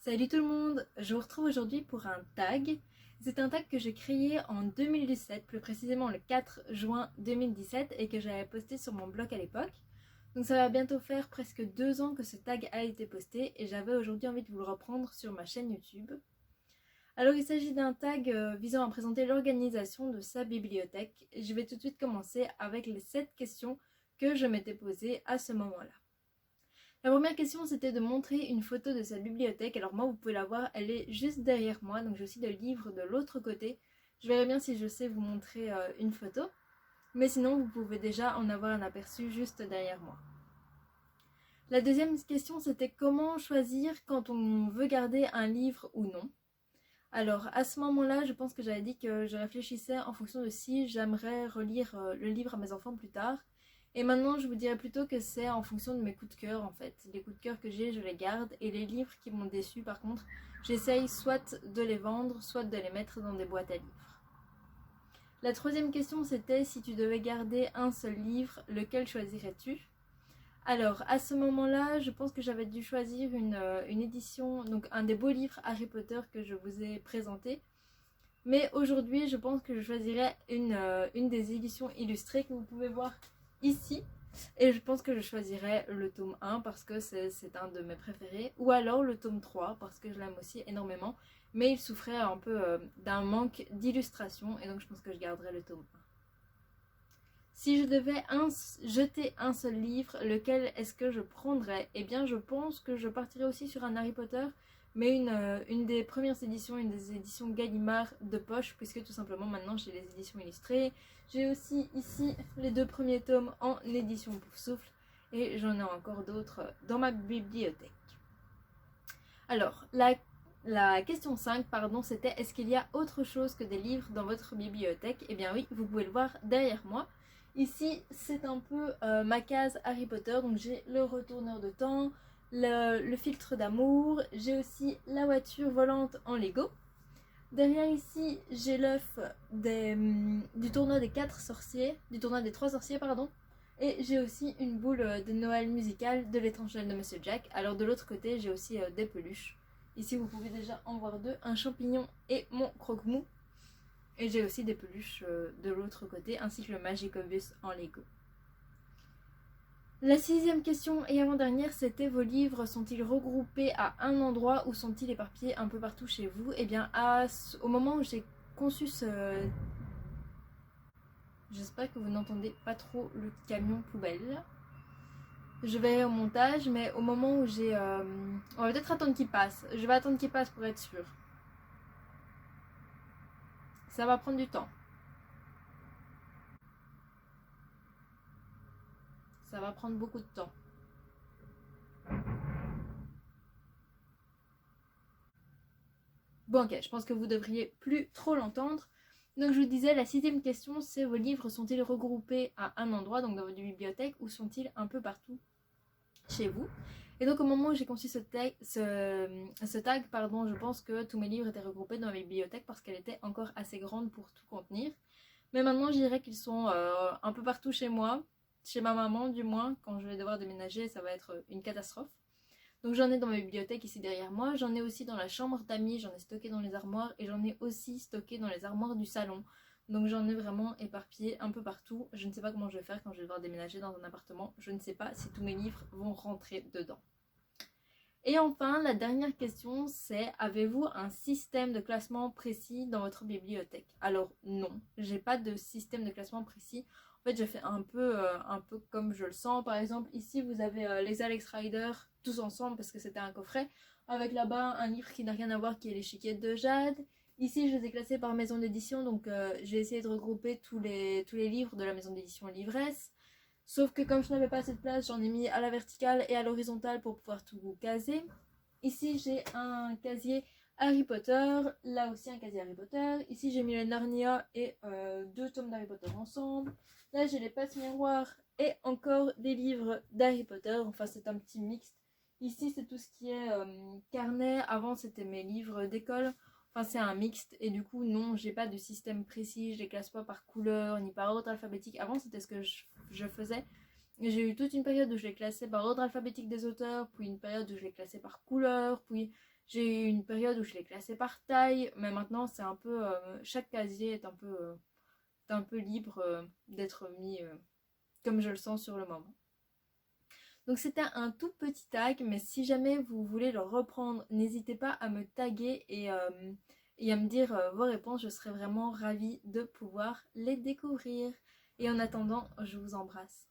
Salut tout le monde, je vous retrouve aujourd'hui pour un tag. C'est un tag que j'ai créé en 2017, plus précisément le 4 juin 2017 et que j'avais posté sur mon blog à l'époque. Donc ça va bientôt faire presque 2 ans que ce tag a été posté et j'avais aujourd'hui envie de vous le reprendre sur ma chaîne YouTube. Alors il s'agit d'un tag visant à présenter l'organisation de sa bibliothèque. Je vais tout de suite commencer avec les 7 questions que je m'étais posées à ce moment-là. La première question, c'était de montrer une photo de sa bibliothèque. Alors moi, vous pouvez la voir, elle est juste derrière moi, donc j'ai aussi le livre de l'autre côté. Je verrai bien si je sais vous montrer une photo, mais sinon vous pouvez déjà en avoir un aperçu juste derrière moi. La deuxième question, c'était comment choisir quand on veut garder un livre ou non. Alors à ce moment-là, je pense que j'avais dit que je réfléchissais en fonction de si j'aimerais relire le livre à mes enfants plus tard. Et maintenant, je vous dirais plutôt que c'est en fonction de mes coups de cœur en fait. Les coups de cœur que j'ai, je les garde. Et les livres qui m'ont déçu, par contre, j'essaye soit de les vendre, soit de les mettre dans des boîtes à livres. La troisième question, c'était si tu devais garder un seul livre, lequel choisirais-tu ? Alors, à ce moment-là, je pense que j'avais dû choisir une édition, donc un des beaux livres Harry Potter que je vous ai présenté. Mais aujourd'hui, je pense que je choisirais une des éditions illustrées que vous pouvez voir ici. Et je pense que je choisirais le tome 1 parce que c'est un de mes préférés. Ou alors le tome 3 parce que je l'aime aussi énormément. Mais il souffrait un peu d'un manque d'illustration. Et donc je pense que je garderais le tome 1. Si je devais jeter un seul livre, lequel est-ce que je prendrais ? Eh bien je pense que je partirais aussi sur un Harry Potter. Mais une des premières éditions, une des éditions Gallimard de poche, puisque tout simplement maintenant j'ai les éditions illustrées. J'ai aussi ici les 2 premiers tomes en édition Poufsouffle et j'en ai encore d'autres dans ma bibliothèque. Alors, la question 5, c'était est-ce qu'il y a autre chose que des livres dans votre bibliothèque ? Eh bien oui, vous pouvez le voir derrière moi. Ici, c'est un peu ma case Harry Potter, donc j'ai le retourneur de temps, le filtre d'amour, j'ai aussi la voiture volante en Lego. Derrière ici, j'ai l'œuf du tournoi des 4 sorciers, du tournoi des 3 sorciers, pardon. Et j'ai aussi une boule de Noël musicale de l'étrange de Monsieur Jack. Alors de l'autre côté, j'ai aussi des peluches. Ici, vous pouvez déjà en voir 2, un champignon et mon croque-mou. Et j'ai aussi des peluches de l'autre côté, ainsi que le Magicobus en Lego. La 6e question et avant-dernière, c'était vos livres sont-ils regroupés à un endroit ou sont-ils éparpillés un peu partout chez vous ? Eh bien, au moment où j'ai conçu ce... J'espère que vous n'entendez pas trop le camion poubelle. Je vais au montage, mais au moment où j'ai... On va peut-être attendre qu'il passe. Je vais attendre qu'il passe pour être sûre. Ça va prendre du temps. Ça va prendre beaucoup de temps. Bon ok, je pense que vous devriez plus trop l'entendre. Donc je vous disais, la 6e question, c'est vos livres sont-ils regroupés à un endroit, donc dans votre bibliothèque, ou sont-ils un peu partout chez vous ? Et donc au moment où j'ai conçu ce tag, je pense que tous mes livres étaient regroupés dans ma bibliothèque parce qu'elle était encore assez grande pour tout contenir. Mais maintenant je dirais qu'ils sont un peu partout chez moi, chez ma maman du moins. Quand je vais devoir déménager, ça va être une catastrophe. Donc j'en ai dans ma bibliothèque ici derrière moi, j'en ai aussi dans la chambre d'amis, j'en ai stocké dans les armoires et j'en ai aussi stocké dans les armoires du salon. Donc j'en ai vraiment éparpillé un peu partout. Je ne sais pas comment je vais faire quand je vais devoir déménager dans un appartement. Je ne sais pas si tous mes livres vont rentrer dedans. Et enfin, la dernière question, c'est avez-vous un système de classement précis dans votre bibliothèque ? Alors non, j'ai pas de système de classement précis. En fait, je fais un peu comme je le sens. Par exemple, ici, vous avez les Alex Rider tous ensemble parce que c'était un coffret. Avec là-bas, un livre qui n'a rien à voir qui est l'échiquier de Jade. Ici, je les ai classés par maison d'édition. Donc, j'ai essayé de regrouper tous les livres de la maison d'édition Livresse. Sauf que comme je n'avais pas assez de place, j'en ai mis à la verticale et à l'horizontale pour pouvoir tout caser. Ici, j'ai un casier Harry Potter, là aussi un casier Harry Potter. Ici, j'ai mis les Narnia et 2 tomes d'Harry Potter ensemble. Là, j'ai les passe-miroirs et encore des livres d'Harry Potter. Enfin, c'est un petit mixte. Ici, c'est tout ce qui est carnet. Avant, c'était mes livres d'école. Enfin, c'est un mixte. Et du coup, non, j'ai pas de système précis. Je les classe pas par couleur ni par ordre alphabétique. Avant, c'était ce que je faisais. J'ai eu toute une période où je les classais par ordre alphabétique des auteurs, puis une période où je les classais par couleur, puis J'ai eu une période où je les classais par taille, mais maintenant c'est un peu chaque casier est un peu libre d'être mis comme je le sens sur le moment. Donc c'était un tout petit tag, mais si jamais vous voulez le reprendre, n'hésitez pas à me taguer et à me dire vos réponses, je serais vraiment ravie de pouvoir les découvrir. Et en attendant, je vous embrasse.